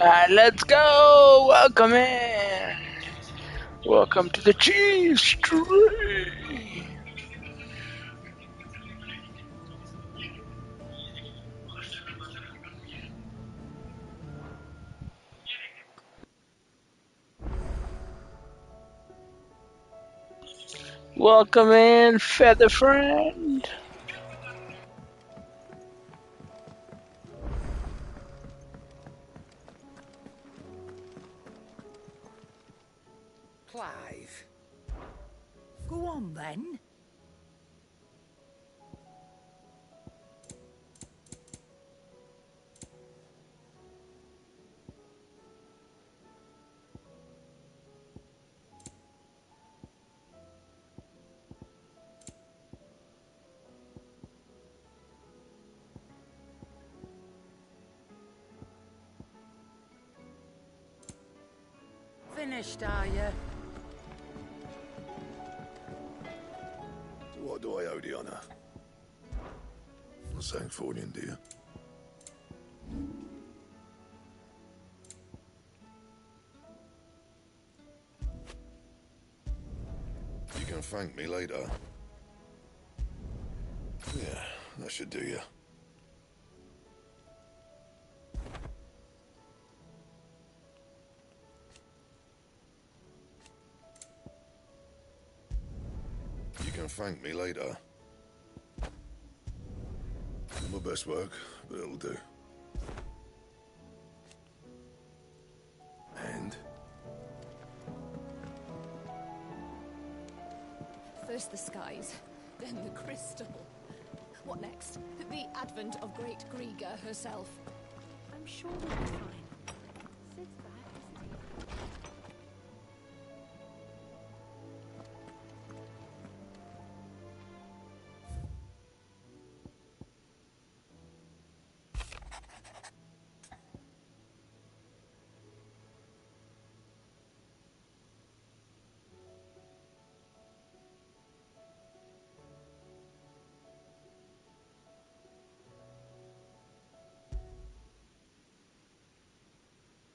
Let's go! Welcome in! Welcome to the cheese tree! Welcome in, feather friend! Clive. Go on then. Finished, are you? What do I owe the honour? Not saying for you, dear. You can thank me later. Yeah, that should do you. You can thank me later. Not my best work, but it'll do. And? First the skies, then the crystal. What next? The advent of great Griga herself. I'm sure we'll be fine. Sid's back, isn't he?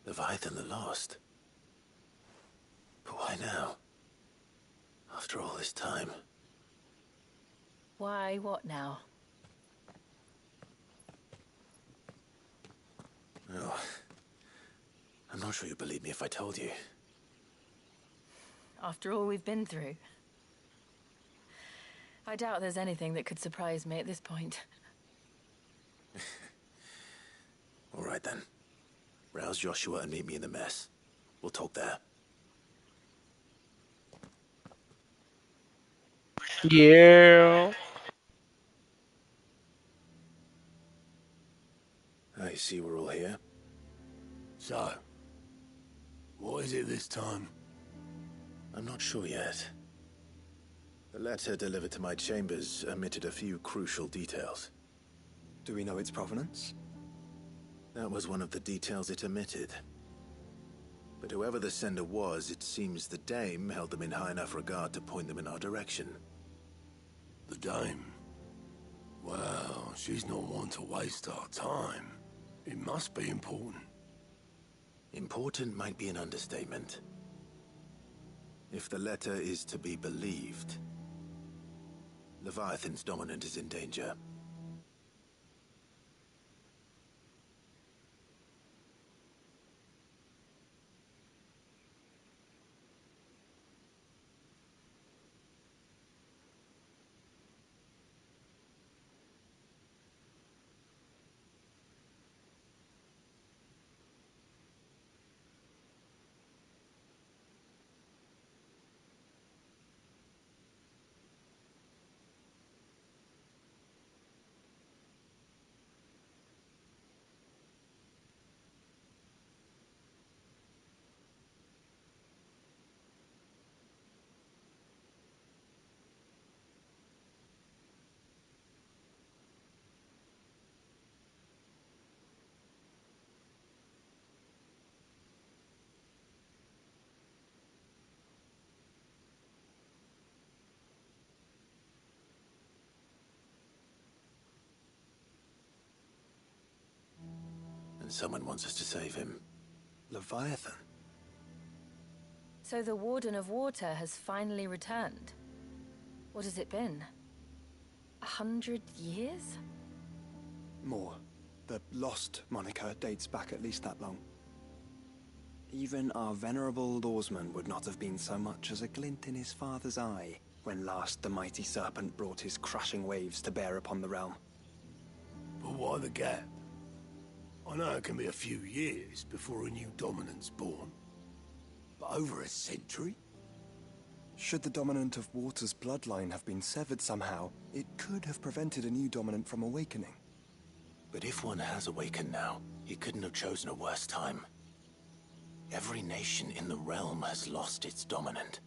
Leviathan the Lost? But why now? After all this time. Why, what now? Oh, I'm not sure you'd believe me if I told you. After all we've been through. I doubt there's anything that could surprise me at this point. All right then. Rouse Joshua and meet me in the mess. We'll talk there. Yeah. I see we're all here. So, what is it this time? I'm not sure yet. The letter delivered to my chambers omitted a few crucial details. Do we know its provenance? That was one of the details it omitted. But whoever the sender was, it seems the dame held them in high enough regard to point them in our direction. The dame? Well, she's not one to waste our time. It must be important. Important might be an understatement. If the letter is to be believed, Leviathan's dominant is in danger. And someone wants us to save him. Leviathan? So the Warden of Water has finally returned. What has it been? 100 years? More. The Lost moniker dates back at least that long. Even our venerable lawsman would not have been so much as a glint in his father's eye when last the mighty serpent brought his crushing waves to bear upon the realm. But why the gap? I know it can be a few years before a new dominant's born. But over a century? Should the dominant of Water's bloodline have been severed somehow, it could have prevented a new dominant from awakening. But if one has awakened now, he couldn't have chosen a worse time. Every nation in the realm has lost its dominant.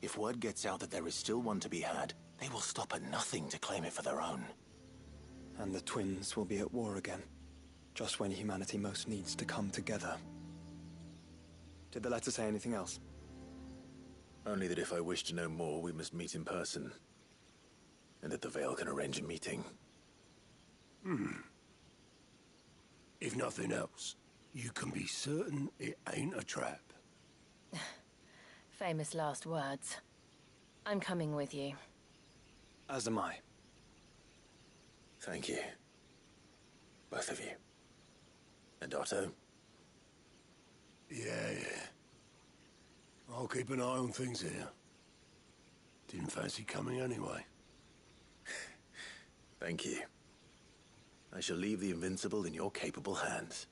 If word gets out that there is still one to be had, they will stop at nothing to claim it for their own. And the twins will be at war again, just when humanity most needs to come together. Did the letter say anything else? Only that if I wish to know more, we must meet in person. And that the Veil can arrange a meeting. If nothing else, you can be certain it ain't a trap. Famous last words. I'm coming with you. As am I. Thank you. Both of you. And Otto? Yeah. I'll keep an eye on things here. Didn't fancy coming anyway. Thank you. I shall leave the Invincible in your capable hands.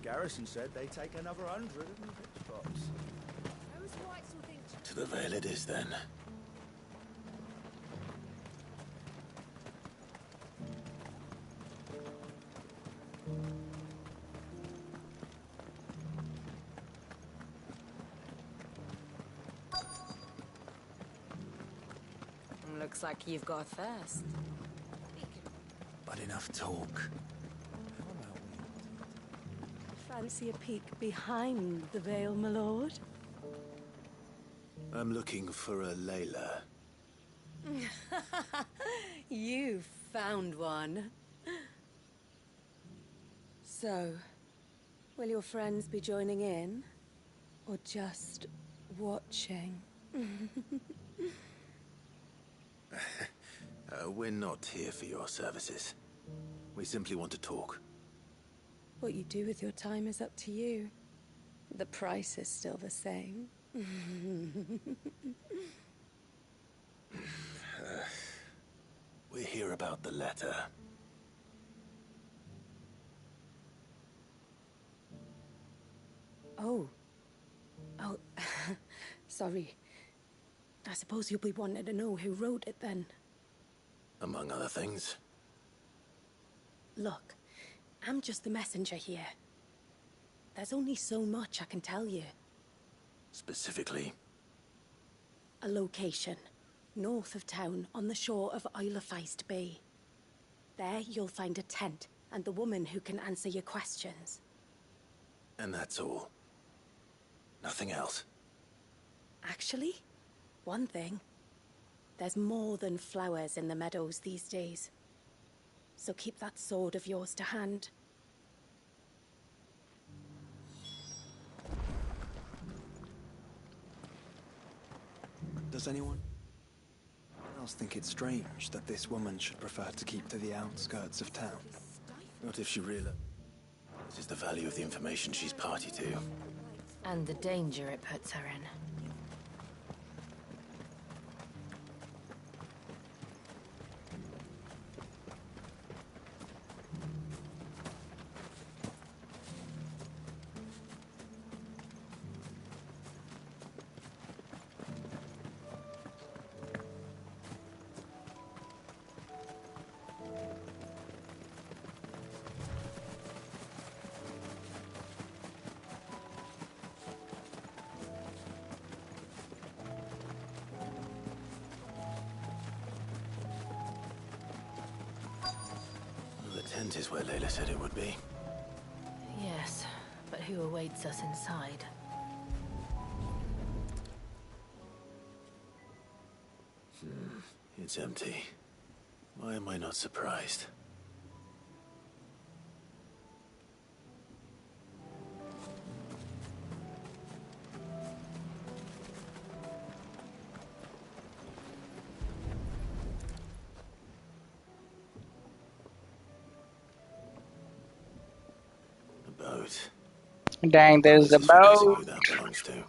Garrison said they take another 100 of them pitchforks. Those whites will think... To the Vale it is, then. Looks like you've got a thirst. But enough talk. Fancy a peek behind the veil, my lord? I'm looking for a Layla. You found one. So, will your friends be joining in? Or just watching? We're not here for your services. We simply want to talk. What you do with your time is up to you. The price is still the same. We're here about the letter. Oh. Oh, sorry. I suppose you'll be wanting to know who wrote it then. Among other things. Look, I'm just the messenger here. There's only so much I can tell you. Specifically? A location, north of town, on the shore of Isle of Feist Bay. There you'll find a tent and the woman who can answer your questions. And that's all? Nothing else? Actually, one thing. There's more than flowers in the meadows these days. So keep that sword of yours to hand. Does anyone else think it's strange that this woman should prefer to keep to the outskirts of town? Not if she realizes the value of the information she's party to. And the danger it puts her in. The tent is where Layla said it would be. Yes, but who awaits us inside? It's empty. Why am I not surprised? A boat. Dang, there's the This is forgetting who boat. that belongs to.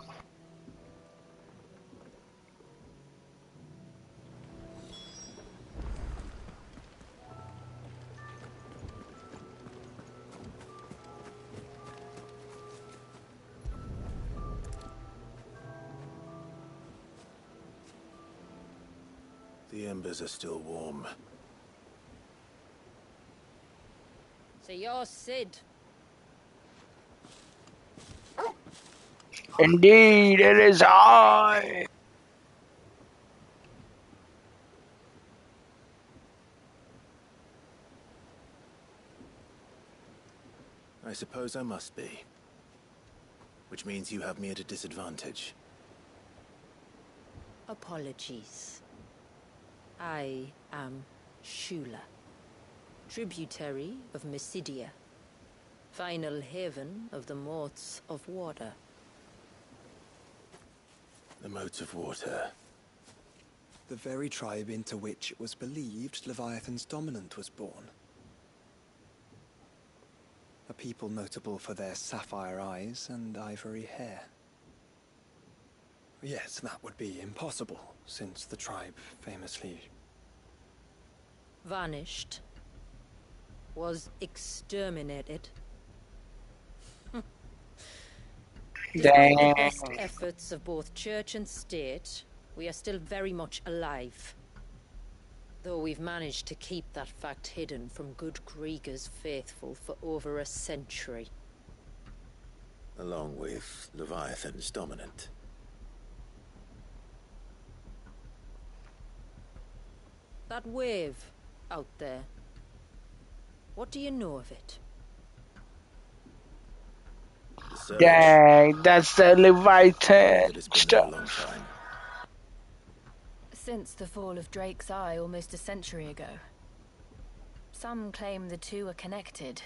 The embers are still warm. So you're Sid. Indeed, it is I. I suppose I must be. Which means you have me at a disadvantage. Apologies. I am Shula, tributary of Mysidia, final haven of the Moths of Water. The moats of water. The very tribe into which it was believed Leviathan's dominant was born. A people notable for their sapphire eyes and ivory hair. Yes, that would be impossible, since the tribe famously... Vanished. Was exterminated. Despite the Dang. best efforts of both church and state, we are still very much alive. Though we've managed to keep that fact hidden from good Grieger's faithful for over a century. Along with Leviathan's dominant. That wave out there. What do you know of it? The surge. Dang, that's the I believe Leviathan that it's been there a long stuff. time. Since the fall of Drake's Eye almost a century ago. Some claim the two are connected,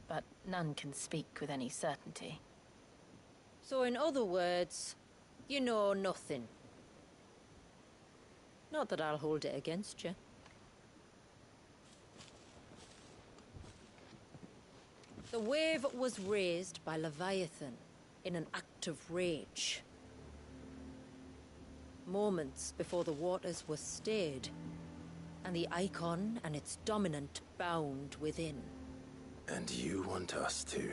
but none can speak with any certainty. So in other words, you know nothing. Not that I'll hold it against you. The wave was raised by Leviathan in an act of rage. Moments before the waters were stayed, and the icon and its dominant bound within. And you want us to?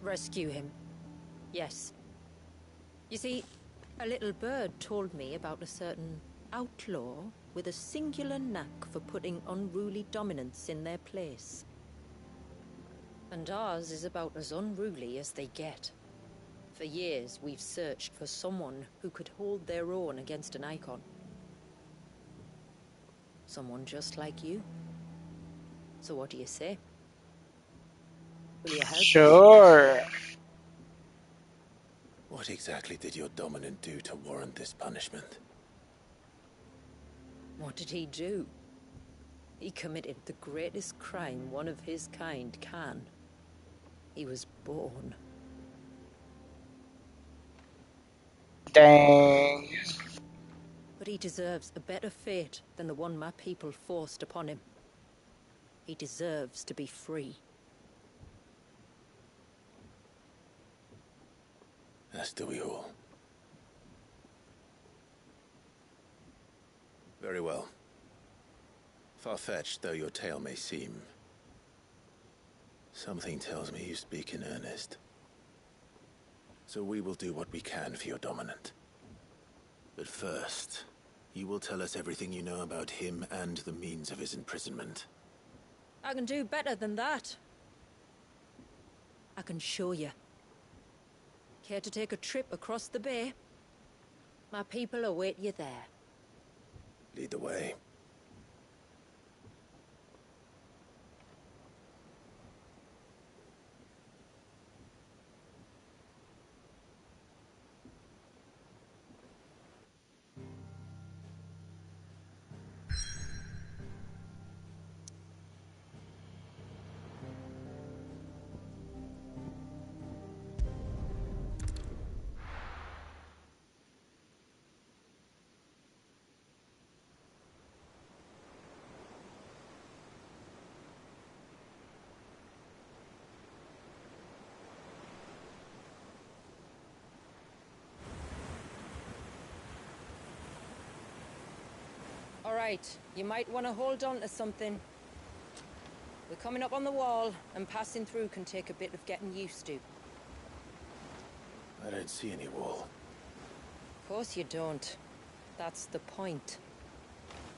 Rescue him. Yes. You see, a little bird told me about a certain outlaw with a singular knack for putting unruly dominants in their place. And ours is about as unruly as they get. For years, we've searched for someone who could hold their own against an icon. Someone just like you. So what do you say? Will you help? Sure. What exactly did your dominant do to warrant this punishment? What did he do? He committed the greatest crime one of his kind can. He was born. Dang. But he deserves a better fate than the one my people forced upon him. He deserves to be free. As do we all. Very well. Far-fetched though your tale may seem, something tells me you speak in earnest. So we will do what we can for your dominant. But first, you will tell us everything you know about him and the means of his imprisonment. I can do better than that. I can show you. Care to take a trip across the bay? My people await you there. Lead the way. All right, you might want to hold on to something. We're coming up on the wall, and passing through can take a bit of getting used to. I don't see any wall. Of course you don't. That's the point.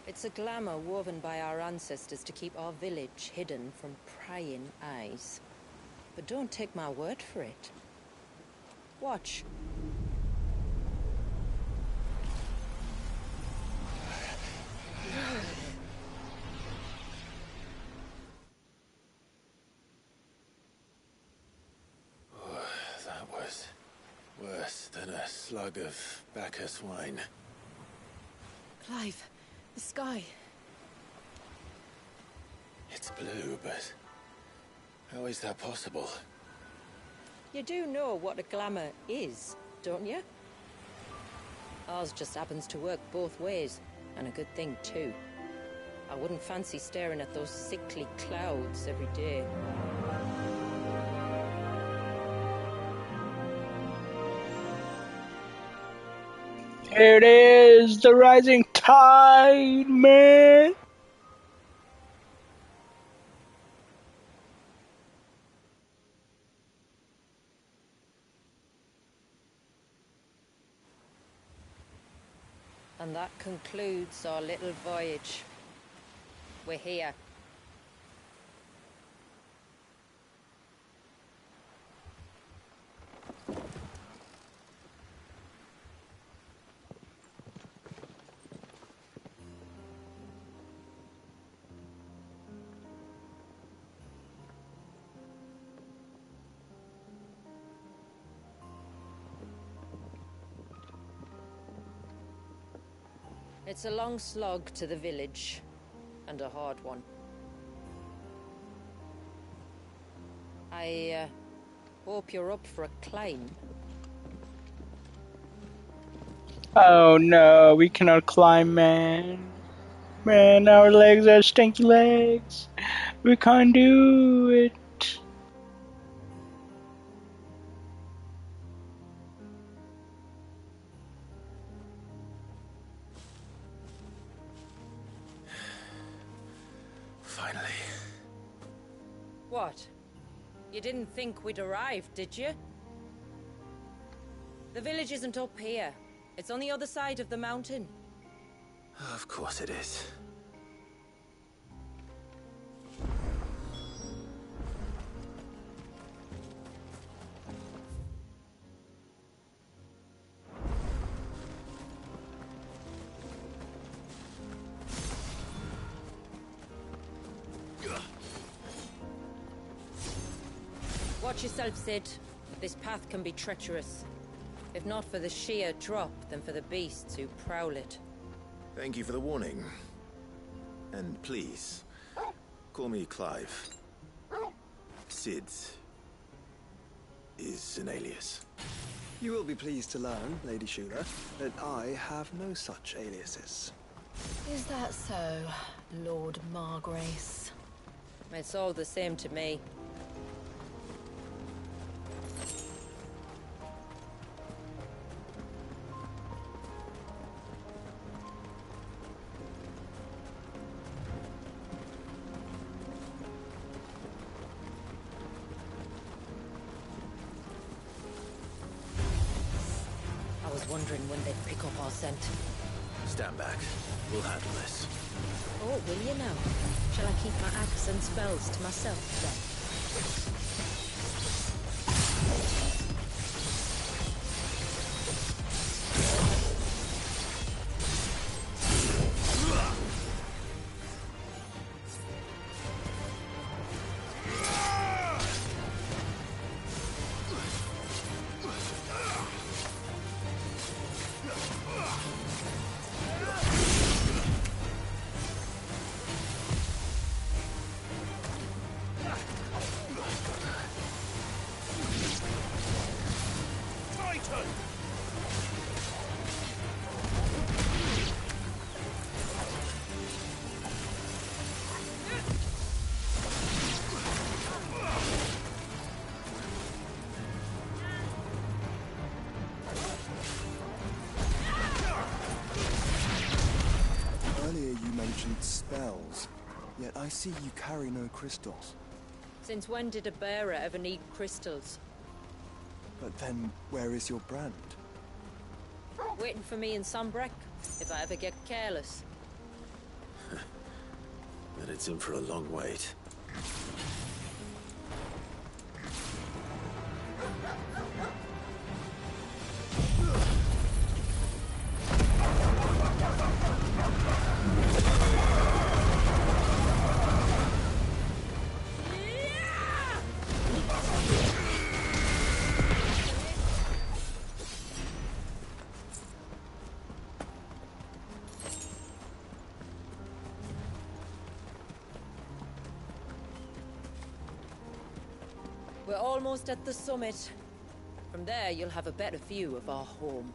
It's a glamour woven by our ancestors to keep our village hidden from prying eyes. But don't take my word for it. Watch. That was worse than a slug of Bacchus wine. Clive, the sky. It's blue, but how is that possible? You do know what a glamour is, don't you? Ours just happens to work both ways, and a good thing too. I wouldn't fancy staring at those sickly clouds every day. Here it is, the rising tide, man. And that concludes our little voyage. We're here. It's a long slog to the village, and a hard one. I hope you're up for a climb. Oh no, we cannot climb, man. Man, our legs are stinky legs. We can't do it. Finally. What? You didn't think we'd arrived, did you? The village isn't up here. It's on the other side of the mountain. Of course it is. Watch yourself, Sid. This path can be treacherous. If not for the sheer drop, then for the beasts who prowl it. Thank you for the warning. And please, call me Clive. Sid is an alias. You will be pleased to learn, Lady Shula, that I have no such aliases. Is that so, Lord Margrace? It's all the same to me. I was wondering when they'd pick up our scent. Stand back. We'll handle this. Oh, will you now? Shall I keep my axe and spells to myself then? Earlier you mentioned spells, yet I see you carry no crystals. Since when did a bearer ever need crystals? But then, where is your brand? Waiting for me in Sunbreck, if I ever get careless. Then it's in for a long wait. We're almost at the summit. From there, you'll have a better view of our home.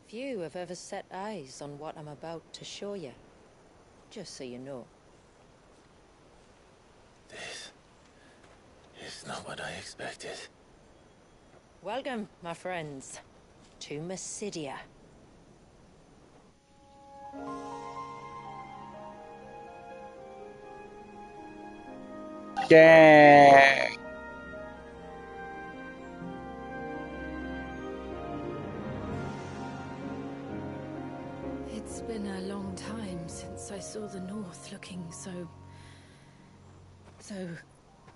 Few have ever set eyes on what I'm about to show you. Just so you know. This is not what I expected. Welcome, my friends, to Mysidia. Dang. It's been a long time since I saw the North looking so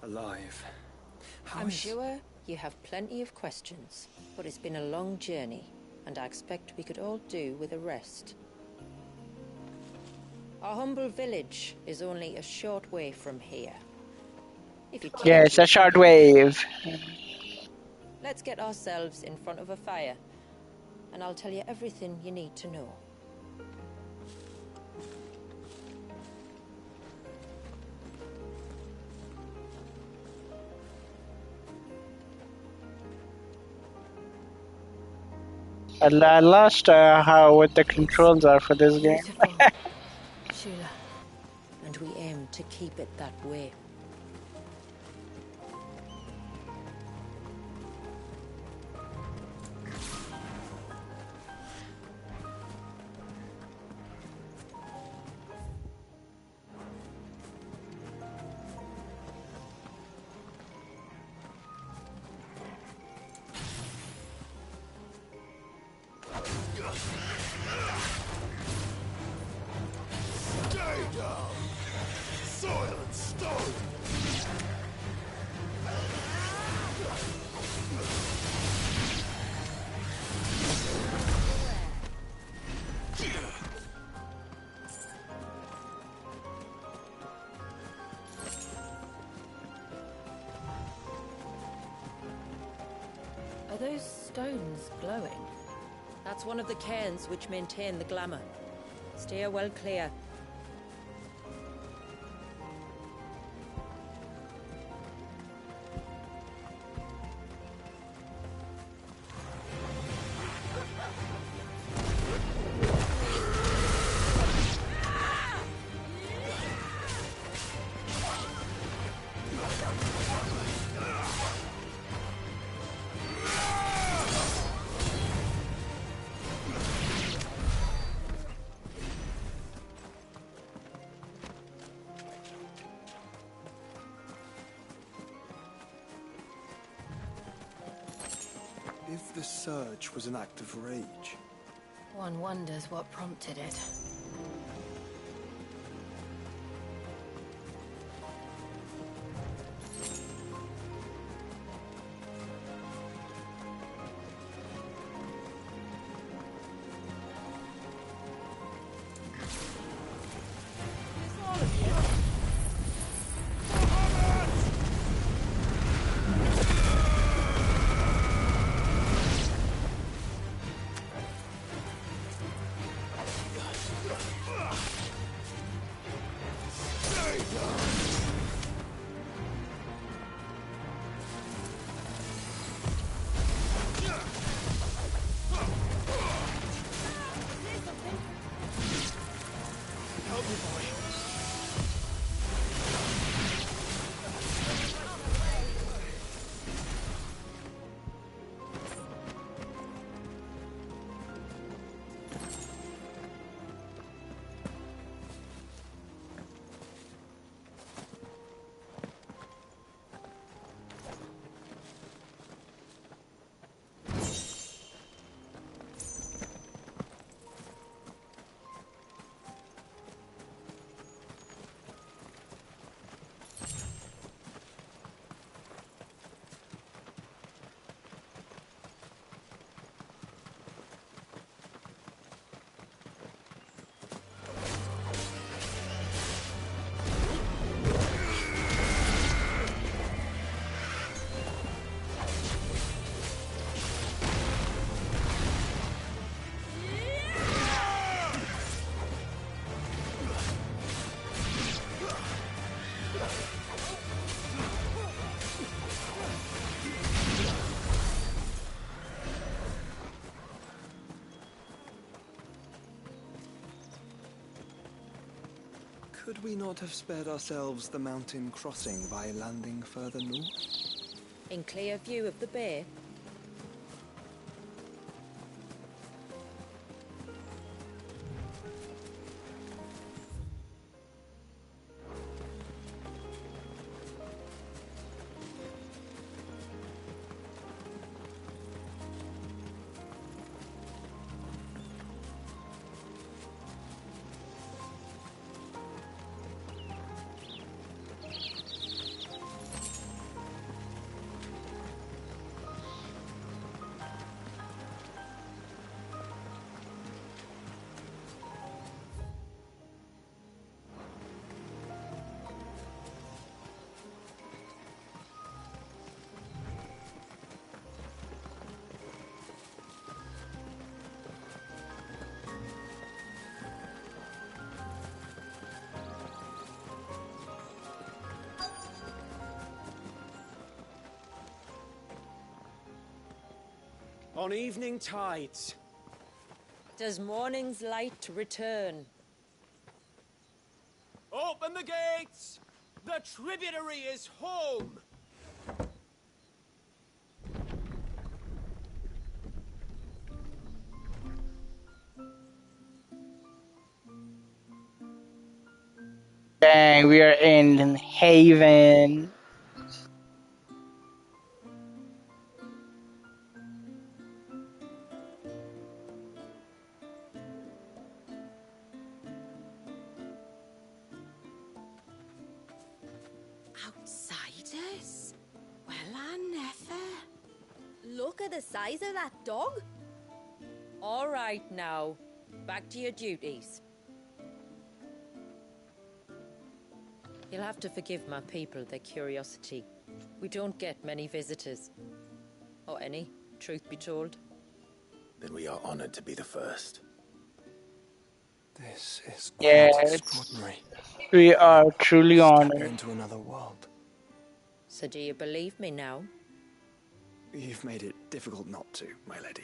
Alive. I'm sure you have plenty of questions, but it's been a long journey, and I expect we could all do with a rest. Our humble village is only a short way from here. If you care Yeah, to it's a short accompany wave. let's get ourselves in front of a fire, and I'll tell you everything you need to know. I lost how what the controls are for this game. beautiful. Shula. And we aim to keep it that way. Stay down! Soil and stone! Are those stones glowing? That's one of the cairns which maintain the glamour. Steer well clear. If the surge was an act of rage, One wonders what prompted it. could we not have spared ourselves the mountain crossing by landing further north? In clear view of the bay, On evening tides. Does morning's light return? Open the gates! The tributary is home! Dang, we are in Haven. Outsiders? Well, I never. Look at the size of that dog. All right now, back to your duties. You'll have to forgive my people their curiosity. We don't get many visitors. Or any, truth be told. Then we are honored to be the first. This is quite Yes, extraordinary. we are truly Step honored. into another world. So do you believe me now? You've made it difficult not to, my lady.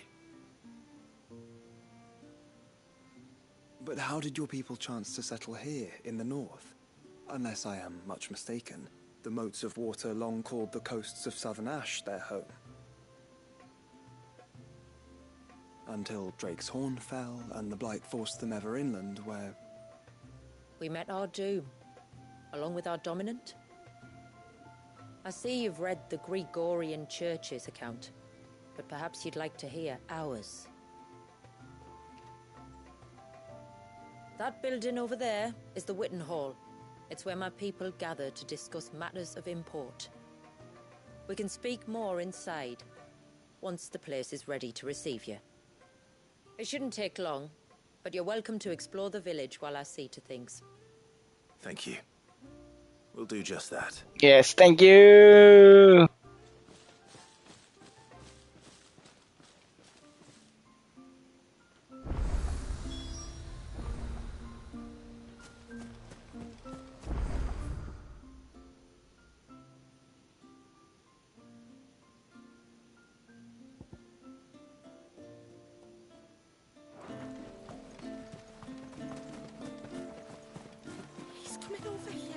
But how did your people chance to settle here in the north? Unless I am much mistaken, the moats of water long called the coasts of southern Ash their home. Until Drake's Horn fell and the Blight forced them ever inland, where... We met our doom, along with our dominant. I see you've read the Gregorian Church's account, but perhaps you'd like to hear ours. That building over there is the Witten Hall. It's where my people gather to discuss matters of import. We can speak more inside, once the place is ready to receive you. It shouldn't take long, but you're welcome to explore the village while I see to things. Thank you. We'll do just that. Yes, thank you. He's coming over here.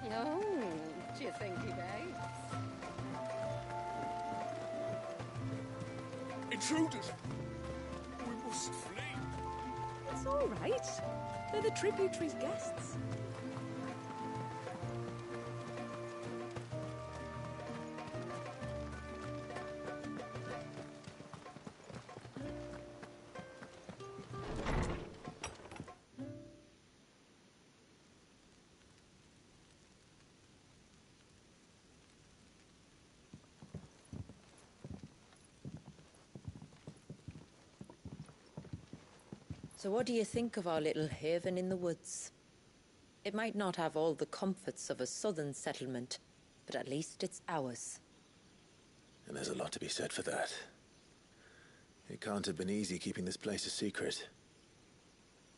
Oh, do you think he bakes? Intruders! We must flee! It's all right. They're the tributary's guests. So what do you think of our little haven in the woods? It might not have all the comforts of a southern settlement, but at least it's ours. And there's a lot to be said for that. It can't have been easy keeping this place a secret.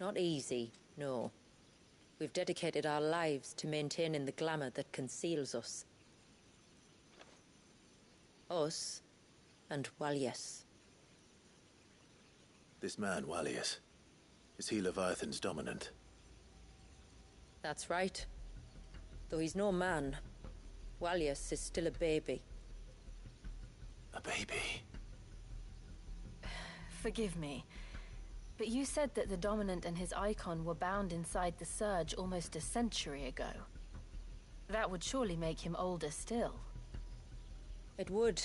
Not easy, no. We've dedicated our lives to maintaining the glamour that conceals us. Us, and Walyas. This man, Walyas, is he Leviathan's dominant? That's right. Though he's no man, Walyas is still a baby. A baby? Forgive me, but you said that the Dominant and his icon were bound inside the Surge almost a century ago. That would surely make him older still. It would,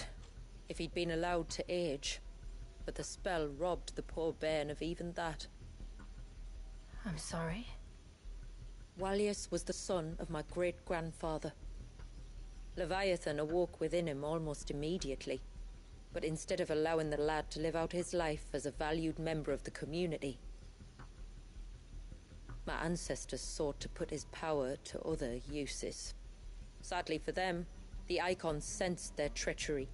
if he'd been allowed to age. But the spell robbed the poor bairn of even that. I'm sorry? Wallius was the son of my great-grandfather. Leviathan awoke within him almost immediately. But instead of allowing the lad to live out his life as a valued member of the community, my ancestors sought to put his power to other uses. Sadly for them, the icons sensed their treachery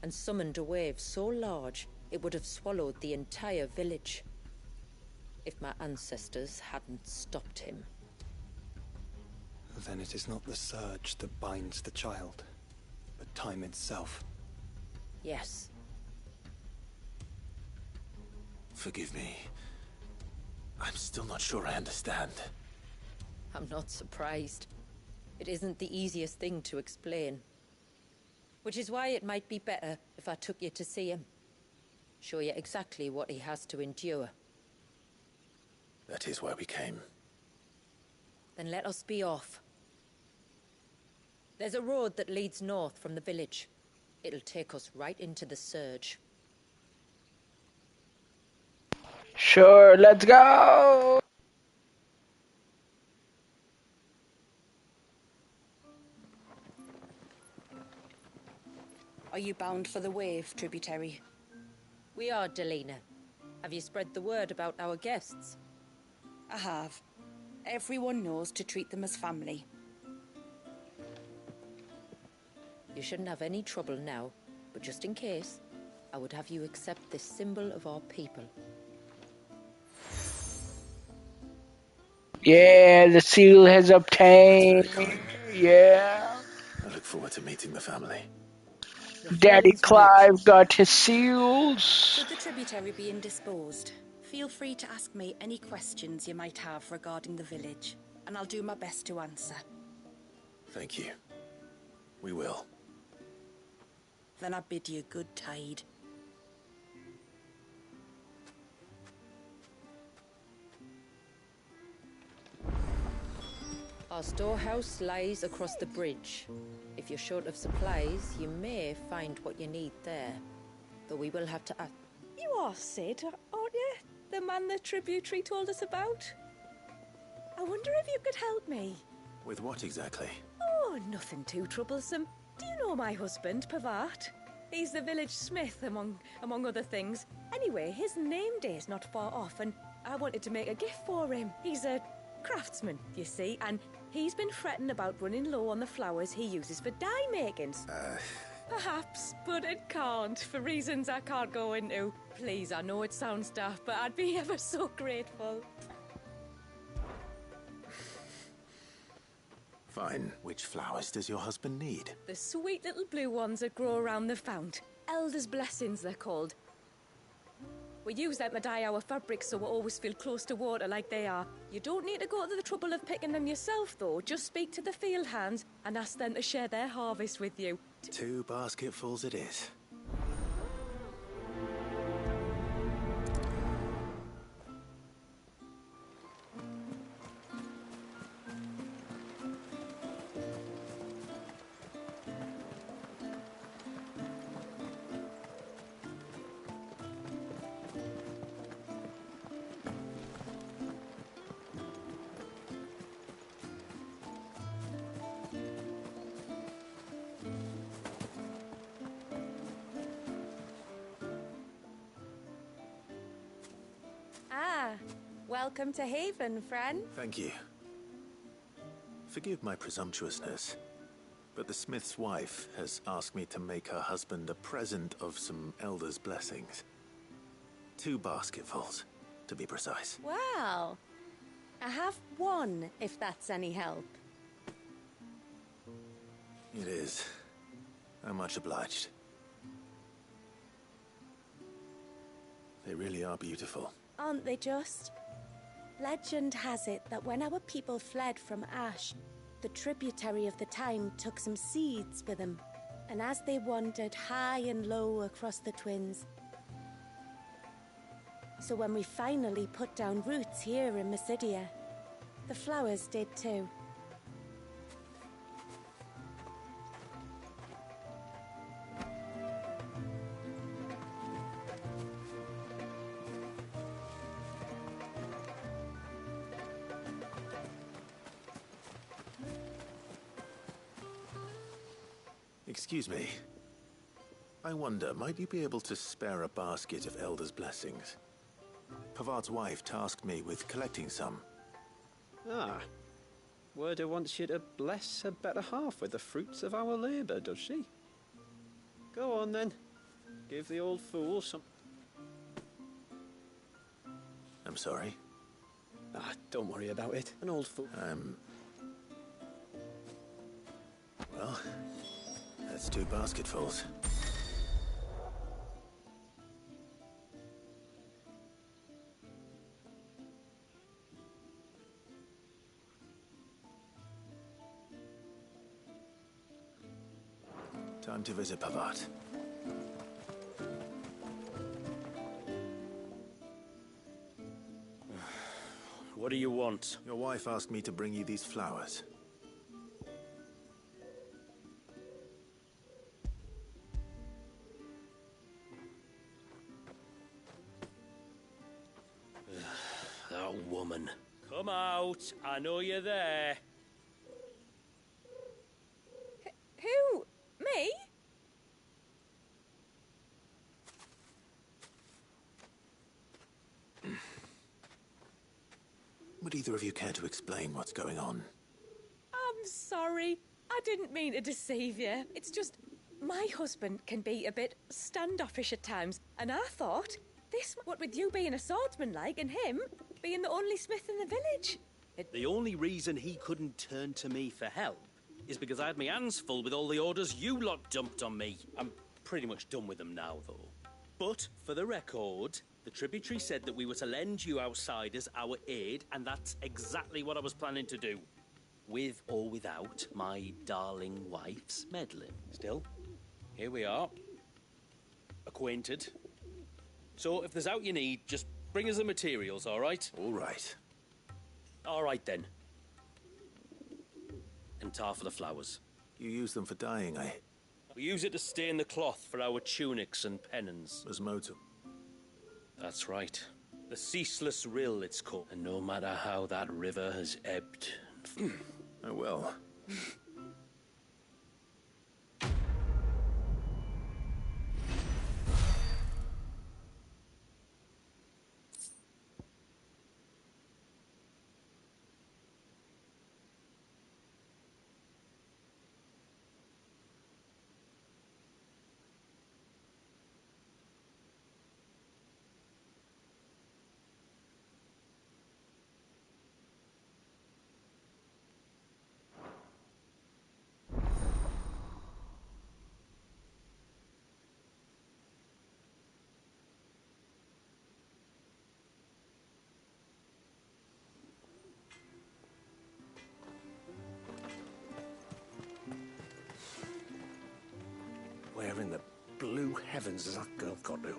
and summoned a wave so large it would have swallowed the entire village if my ancestors hadn't stopped him. Then it is not the surge that binds the child, but time itself. Yes. Forgive me. I'm still not sure I understand. I'm not surprised. It isn't the easiest thing to explain. Which is why it might be better if I took you to see him. Show you exactly what he has to endure. That is why we came. Then let us be off. There's a road that leads north from the village. It'll take us right into the Surge. Sure, let's go! Are you bound for the Wave, tributary? We are, Delina. Have you spread the word about our guests? I have. Everyone knows to treat them as family. You shouldn't have any trouble now, but just in case, I would have you accept this symbol of our people. Yeah, the seal has obtained. Yeah. I look forward to meeting the family. Daddy Clive got his seals. Should the tributary be indisposed, feel free to ask me any questions you might have regarding the village, and I'll do my best to answer. Thank you. We will. Then I bid you good tide. Our storehouse lies across the bridge. If you're short of supplies, you may find what you need there. Though we will have to ask... You are Sid, aren't you? The man the tributary told us about? I wonder if you could help me. With what exactly? Oh, nothing too troublesome. Do you know my husband, Pavat? He's the village smith, among other things. Anyway, his name day's not far off, and I wanted to make a gift for him. He's a craftsman, you see, and he's been fretting about running low on the flowers he uses for dye makings. Perhaps, but it can't, for reasons I can't go into. Please, I know it sounds daft, but I'd be ever so grateful. Fine. Which flowers does your husband need? The sweet little blue ones that grow around the fount. Elder's blessings, they're called. We use them to dye our fabrics so we always feel close to water like they are. You don't need to go to the trouble of picking them yourself, though. Just speak to the field hands and ask them to share their harvest with you. 2 basketfuls it is. Welcome to Haven, friend. Thank you. Forgive my presumptuousness, but the smith's wife has asked me to make her husband a present of some elder's blessings. 2 basketfuls, to be precise. Well, I have one, if that's any help. It is. I'm much obliged. They really are beautiful. Aren't they just? Legend has it that when our people fled from Ash, the tributary of the time took some seeds with them. And as they wandered high and low across the Twins, So when we finally put down roots here in Mysidia, the flowers did too. Excuse me. I wonder, might you be able to spare a basket of Elder's blessings? Pavard's wife tasked me with collecting some. Ah. Werda wants you to bless her better half with the fruits of our labour, does she? Go on then. Give the old fool some... I'm sorry? Ah, don't worry about it. An old fool... Well, that's 2 basketfuls. Time to visit Pavard. What do you want? Your wife asked me to bring you these flowers. That woman. Come out. I know you're there. Who? Me? Would either of you care to explain what's going on? I'm sorry. I didn't mean to deceive you. It's just my husband can be a bit standoffish at times, and I thought this, what with you being a swordsman like and him being the only smith in the village. The only reason he couldn't turn to me for help is because I had my hands full with all the orders you lot dumped on me. I'm pretty much done with them now, though. But, for the record, the tributary said that we were to lend you outsiders our aid, and that's exactly what I was planning to do. With or without my darling wife's meddling. Still, here we are. Acquainted. So, if there's out you need, just bring us the materials, all right? All right. All right, then. And tar for the flowers. You use them for dyeing, eh? We use it to stain the cloth for our tunics and pennons. Osmotum. That's right. The ceaseless rill, it's called. And no matter how that river has ebbed... Oh, well. Where in the blue heavens has that girl got to?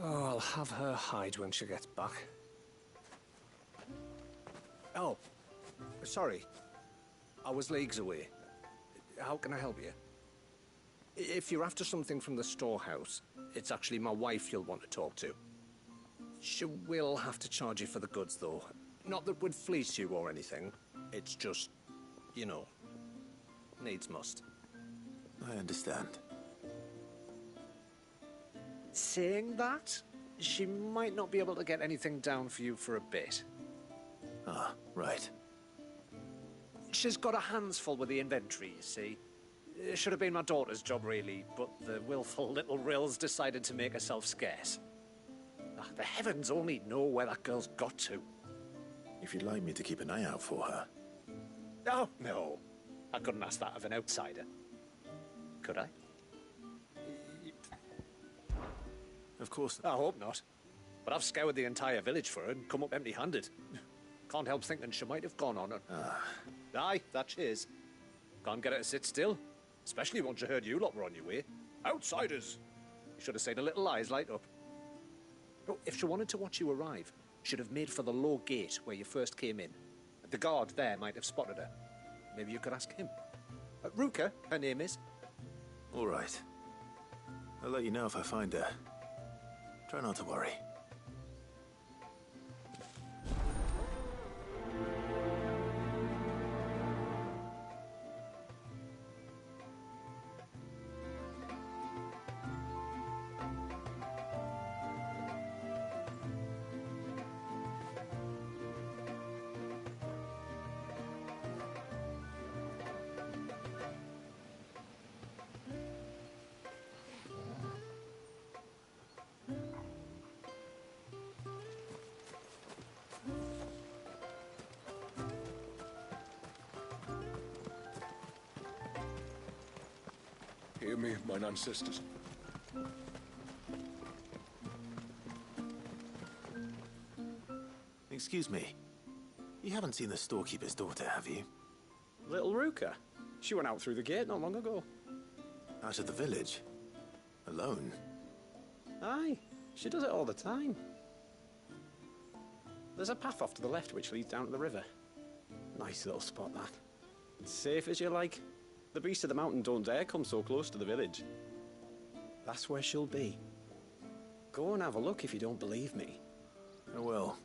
Oh, I'll have her hide when she gets back. Oh, sorry. I was leagues away. How can I help you? If you're after something from the storehouse, it's actually my wife you'll want to talk to. She will have to charge you for the goods, though. Not that we'd fleece you or anything. It's just, you know, needs must. I understand. Saying that, she might not be able to get anything down for you for a bit. Ah, right. She's got her hands full with the inventory, you see. It should have been my daughter's job, really, but the willful little Rills decided to make herself scarce. The heavens only know where that girl's got to. If you'd like me to keep an eye out for her. Oh, no. I couldn't ask that of an outsider. Could I? Of course. I hope not. But I've scoured the entire village for her and come up empty-handed. Can't help thinking she might have gone on her. Aye, that she is. Can't get her to sit still. Especially once you heard you lot were on your way. Outsiders! You should have seen her little eyes light up. Oh, if she wanted to watch you arrive, she'd have made for the low gate where you first came in. The guard there might have spotted her. Maybe you could ask him. Ruka, her name is. All right. I'll let you know if I find her. Try not to worry. Hear me, mine ancestors. Excuse me. You haven't seen the storekeeper's daughter, have you? Little Ruka. She went out through the gate not long ago. Out of the village? Alone? Aye, she does it all the time. There's a path off to the left which leads down to the river. Nice little spot, that. It's safe as you like. The beasts of the mountain don't dare come so close to the village. That's where she'll be. Go and have a look if you don't believe me. I will.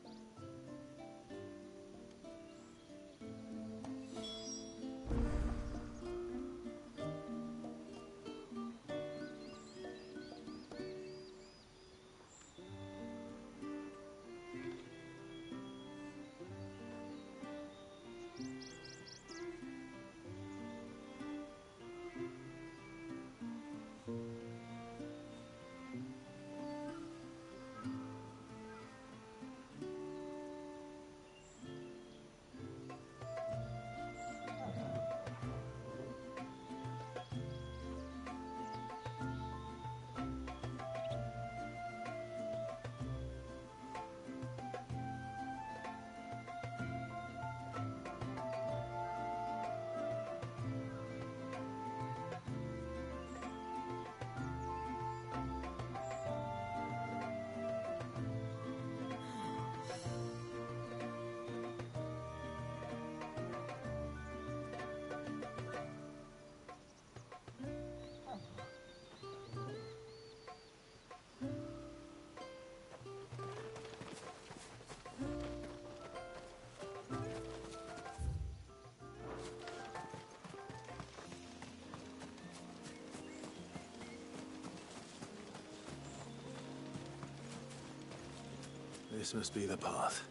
This must be the path.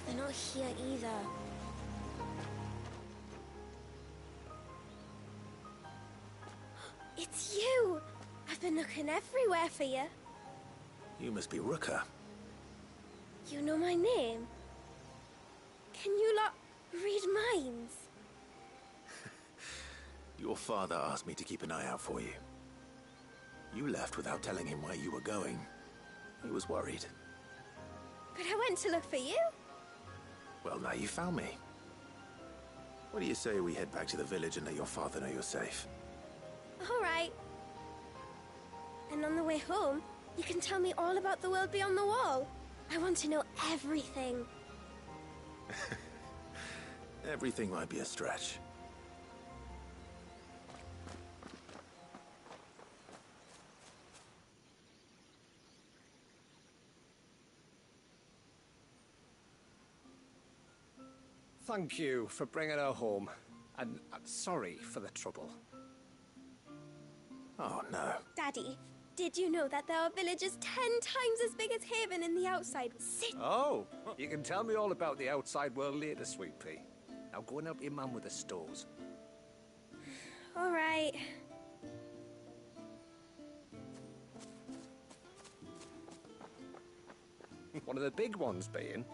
They're not here either. It's you! I've been looking everywhere for you. You must be Ruka. You know my name? Can you lot read minds? Your father asked me to keep an eye out for you. You left without telling him where you were going. He was worried. But I went to look for you. Well, now you found me. What do you say we head back to the village and let your father know you're safe? All right. And on the way home, you can tell me all about the world beyond the wall. I want to know everything. Everything might be a stretch. Thank you for bringing her home. And sorry for the trouble. Oh, no. Daddy, did you know that there are villages 10 times as big as Haven in the outside? Sit. Oh, you can tell me all about the outside world later, Sweet Pea. Now go and help your mum with the stores. All right. One of the big ones being,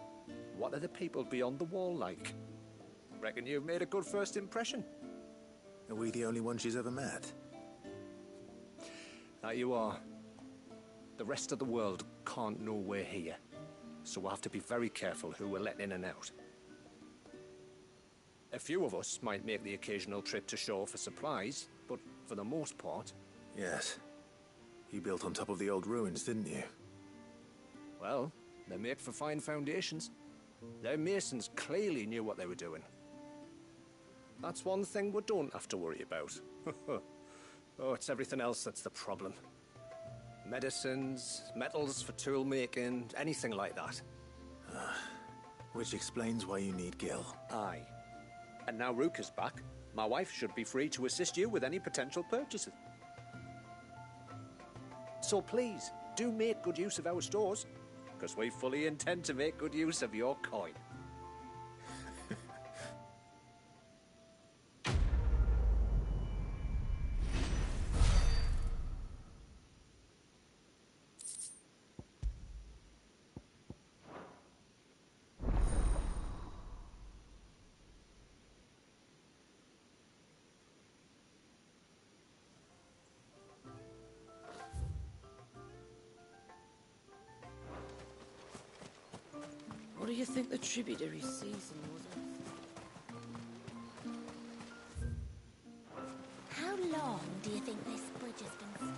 what are the people beyond the wall like? Reckon you've made a good first impression. Are we the only one she's ever met? That you are. The rest of the world can't know we're here, so we'll have to be very careful who we're letting in and out. A few of us might make the occasional trip to shore for supplies, but for the most part... Yes. You built on top of the old ruins, didn't you? Well, they're made for fine foundations. Their masons clearly knew what they were doing. That's one thing we don't have to worry about. Oh, it's everything else that's the problem. Medicines, metals for tool making, anything like that. Which explains why you need Gil. Aye. And now Ruka's back, my wife should be free to assist you with any potential purchases. So please, do make good use of our stores, because we fully intend to make good use of your coin. What do you think the tributary season was? How long do you think this bridge has been stuck?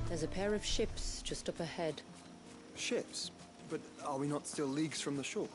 There's a pair of ships just up ahead. Ships? But are we not still leagues from the shore?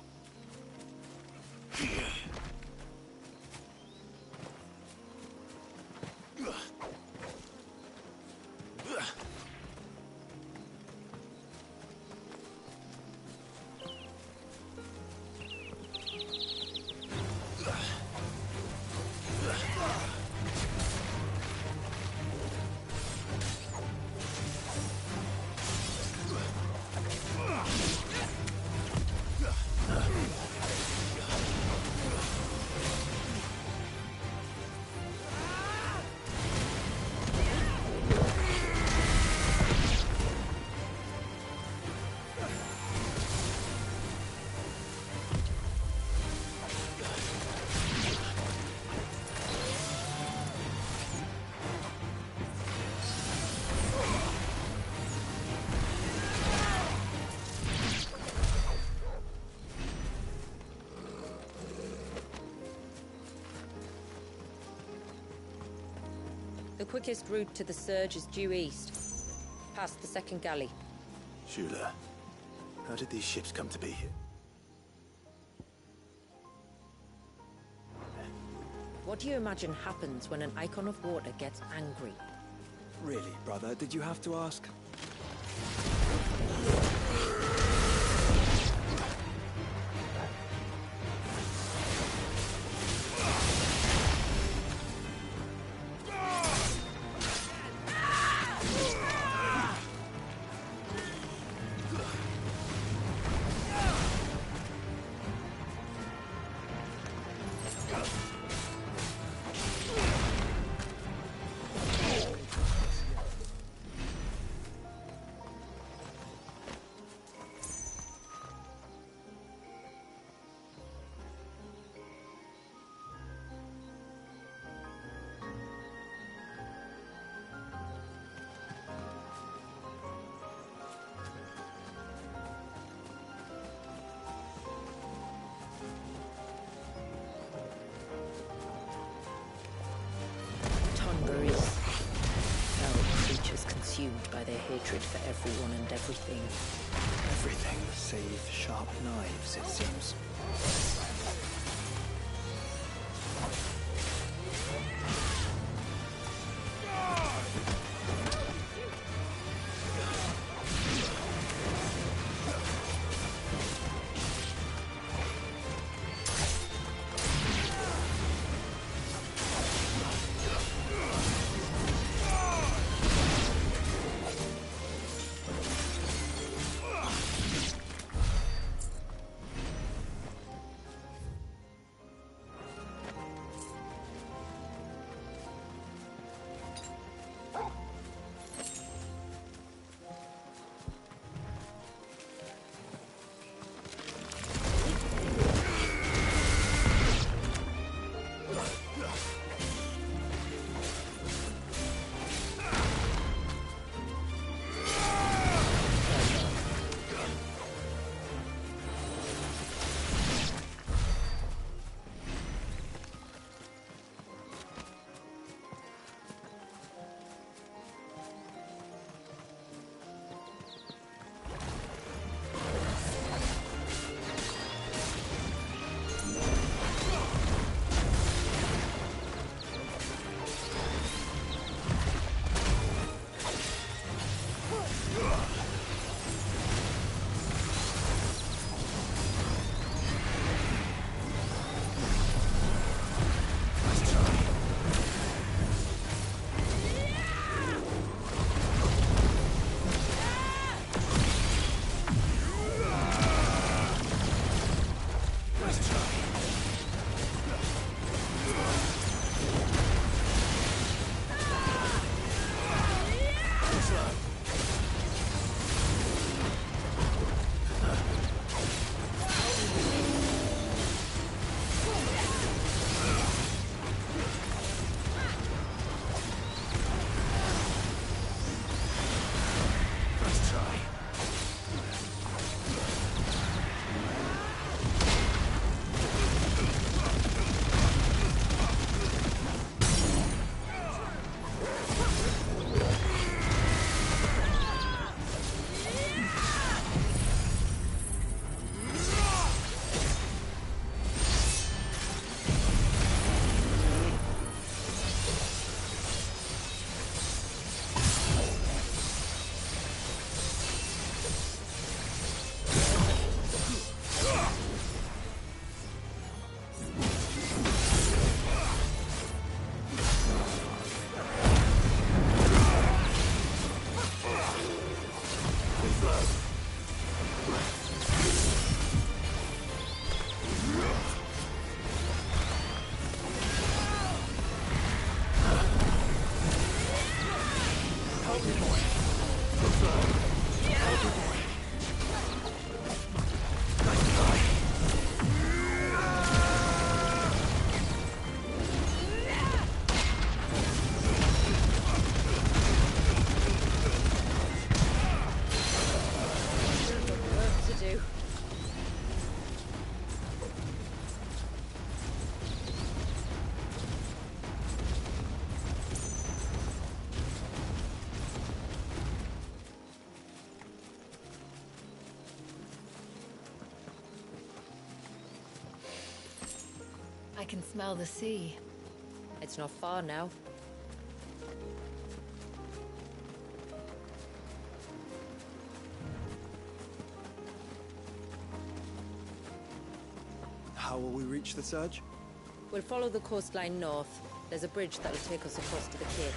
The quickest route to the surge is due east, past the second galley. Shula, how did these ships come to be here? What do you imagine happens when an icon of water gets angry? Really, brother, did you have to ask? consumed by their hatred for everyone and everything. Everything save sharp knives, it seems. I can smell the sea. It's not far now. How will we reach the surge? We'll follow the coastline north. There's a bridge that'll take us across to the cape.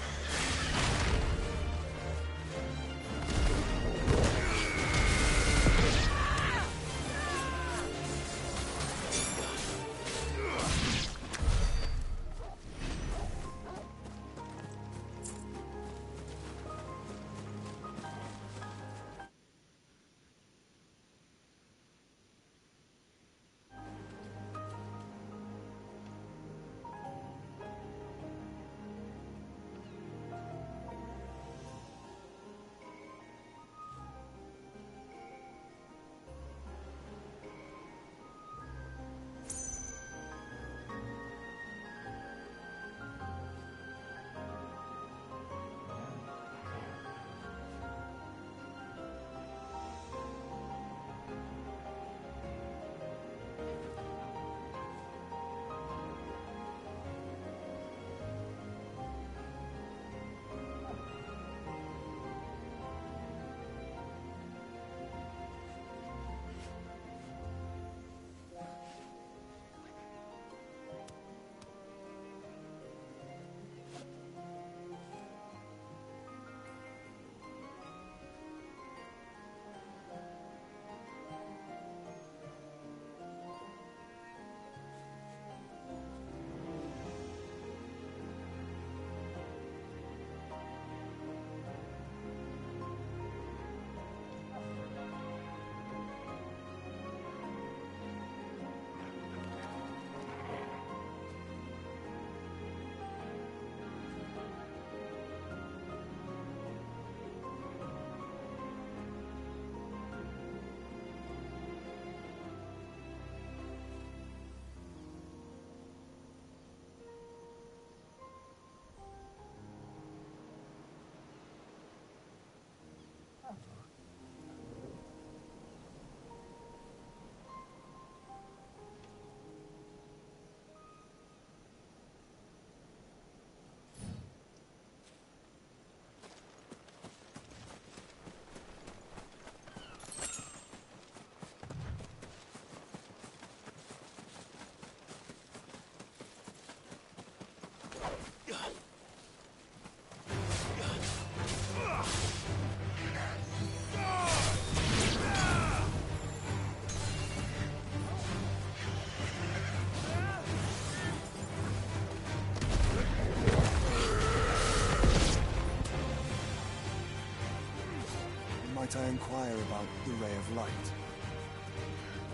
Might I inquire about the Ray of Light?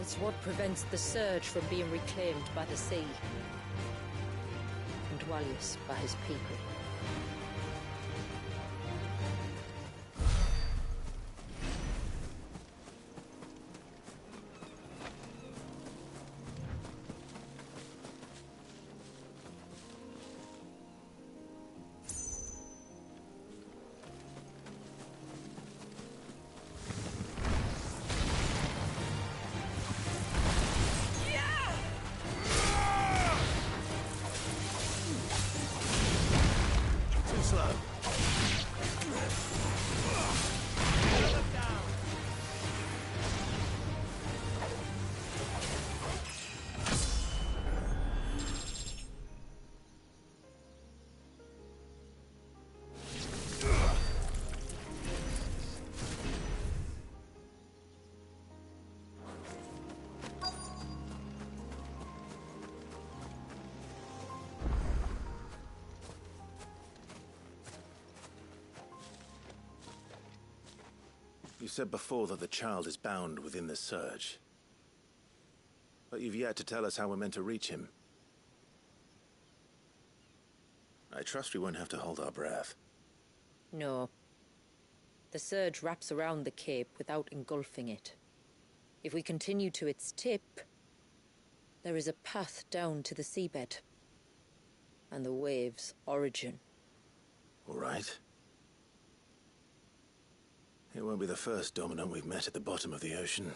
It's what prevents the surge from being reclaimed by the sea. And Dwalius by his people. Too slow. You said before that the child is bound within the surge. But you've yet to tell us how we're meant to reach him. I trust we won't have to hold our breath. No. The surge wraps around the cape without engulfing it. If we continue to its tip, there is a path down to the seabed. And the wave's origin. All right. It won't be the first dominant we've met at the bottom of the ocean.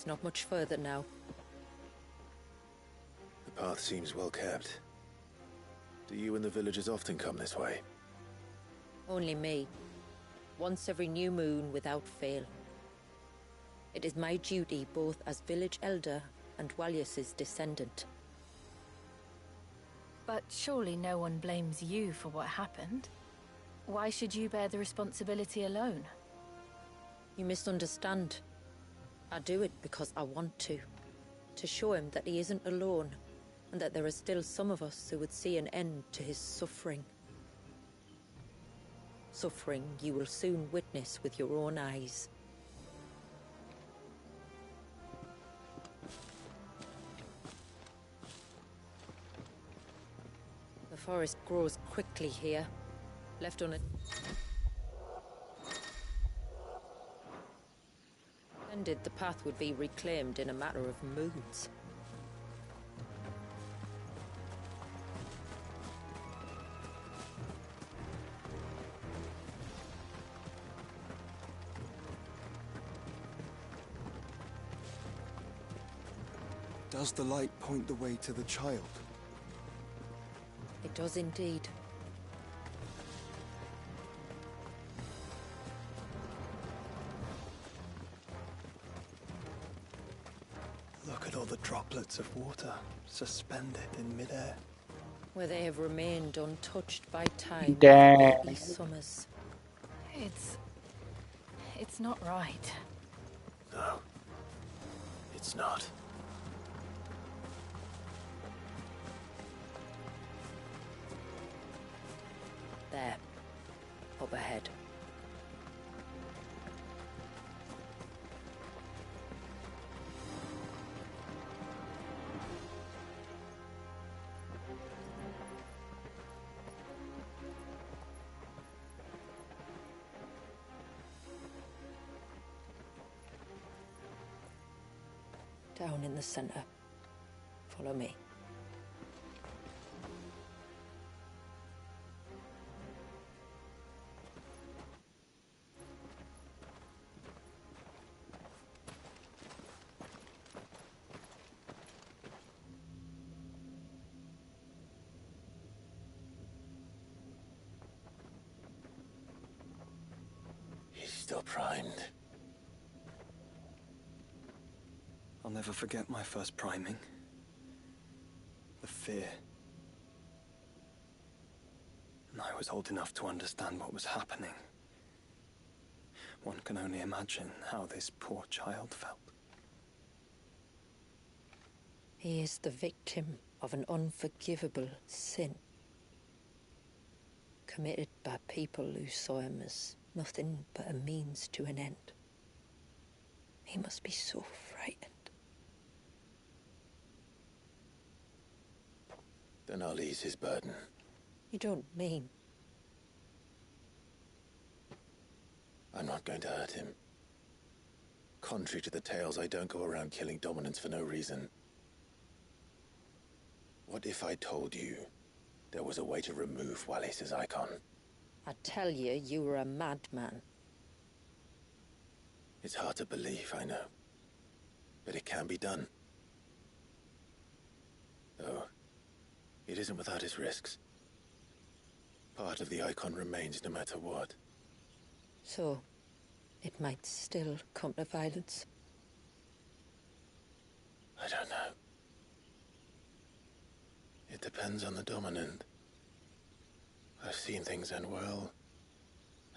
It's not much further now. The path seems well kept. Do you and the villagers often come this way? Only me. Once every new moon without fail. It is my duty both as village elder and Walius's descendant. But surely no one blames you for what happened. Why should you bear the responsibility alone? You misunderstand. I do it because I want to. To show him that he isn't alone, and that there are still some of us who would see an end to his suffering. Suffering you will soon witness with your own eyes. The forest grows quickly here. Left on it. Intended the path would be reclaimed in a matter of moons. Does the light point the way to the child? It does indeed. Look at all the droplets of water suspended in midair. Where they have remained untouched by time Dang. for 80 summers. It's not right. No, it's not. There. Up ahead. Down in the center. Follow me. He's still primed. I'll never forget my first priming. The fear. And I was old enough to understand what was happening. One can only imagine how this poor child felt. He is the victim of an unforgivable sin. Committed by people who saw him as nothing but a means to an end. He must be so frightened. Then I'll ease his burden. You don't mean? I'm not going to hurt him. Contrary to the tales, I don't go around killing dominants for no reason. What if I told you there was a way to remove Walius's icon? I'd tell you you were a madman. It's hard to believe, I know. But it can be done. Though, it isn't without its risks. Part of the icon remains no matter what. So, it might still come to violence. I don't know. It depends on the dominant. I've seen things end well,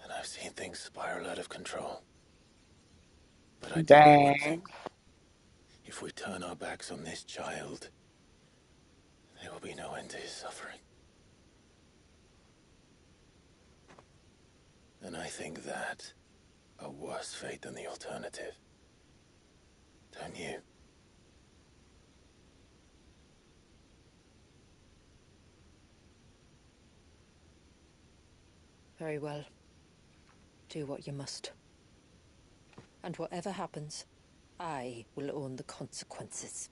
and I've seen things spiral out of control. But I do know one thing. If we turn our backs on this child, there will be no end to his suffering. And I think that a worse fate than the alternative. Don't you? Very well. Do what you must. And whatever happens, I will own the consequences.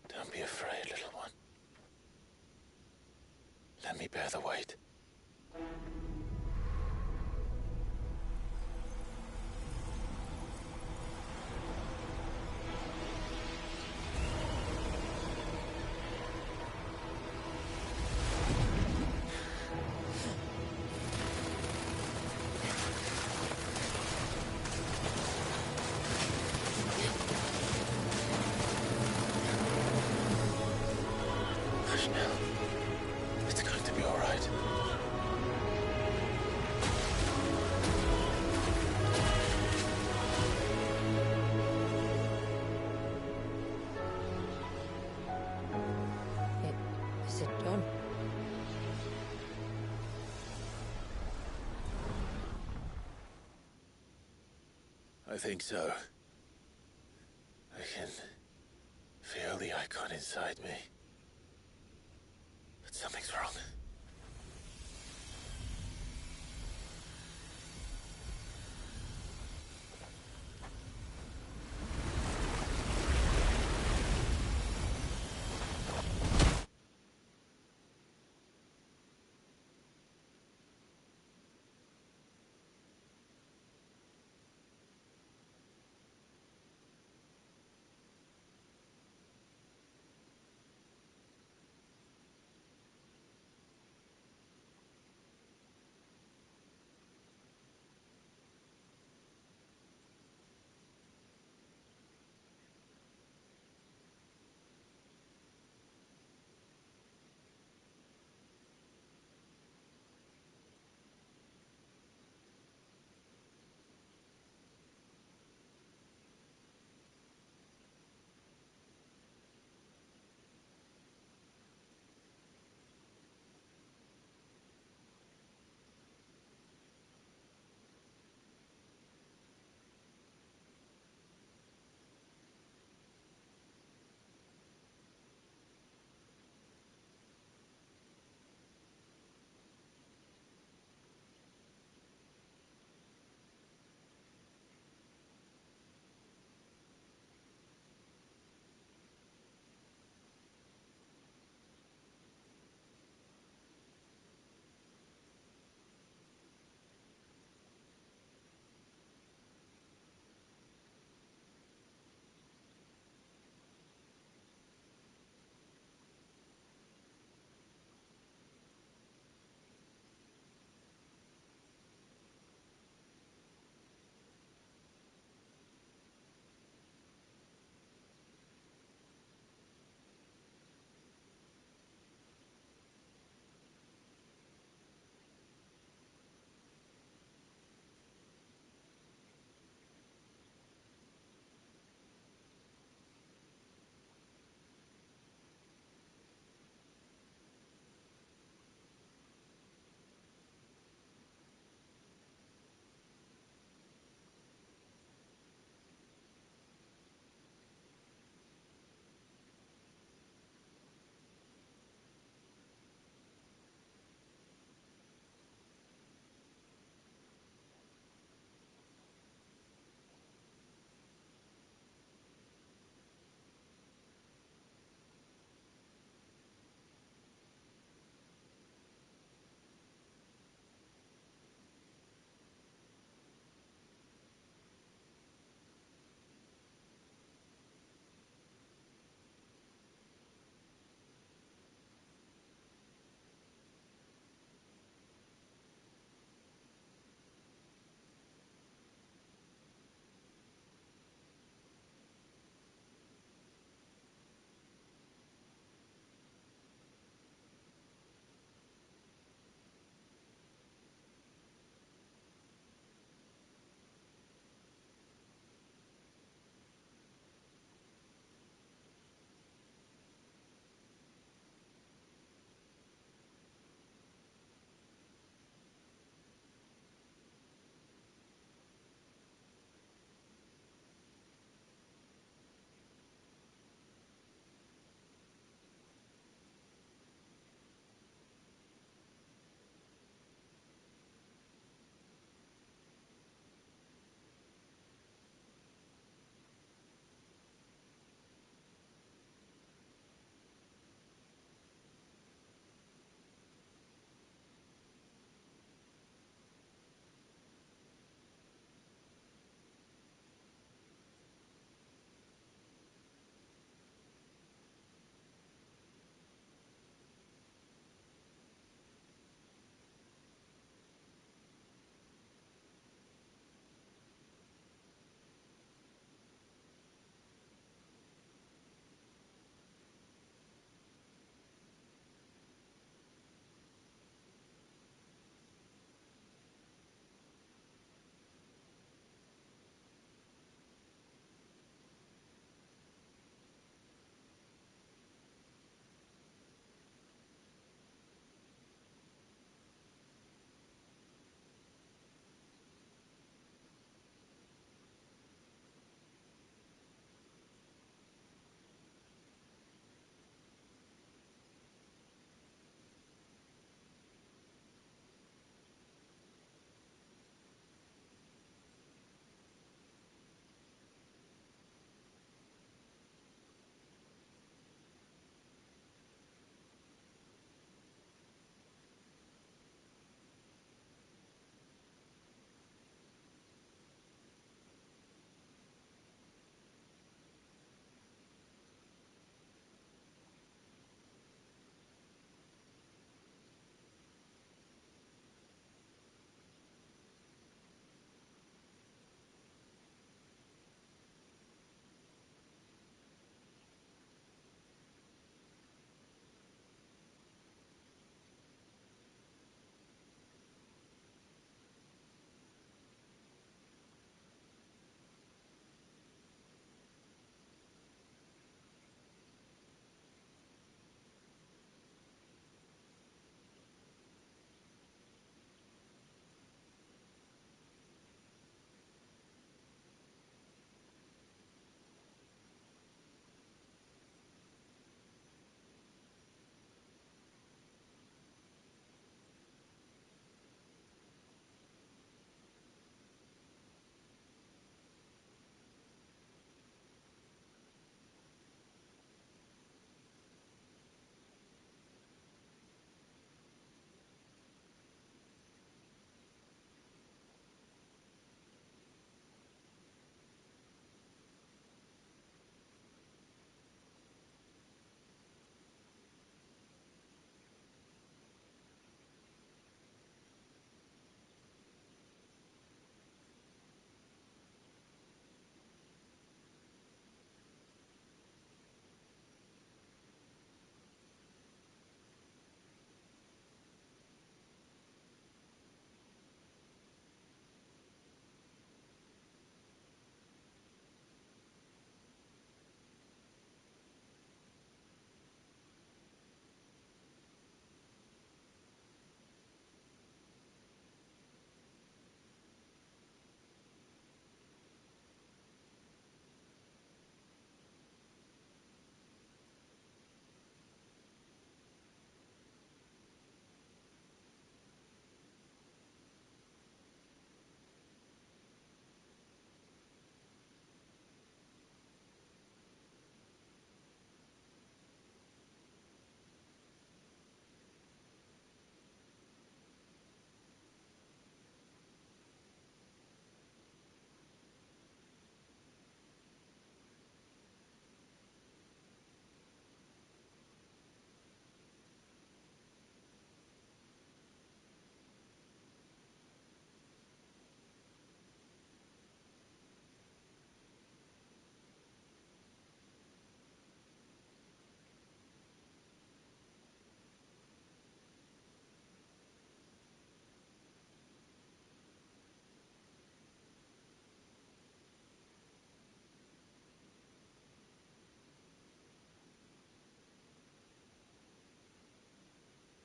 Don't be afraid, little one. bear the weight. Hush now. It's going to be all right. Is it done? I think so. I can feel the icon inside me. But something's wrong.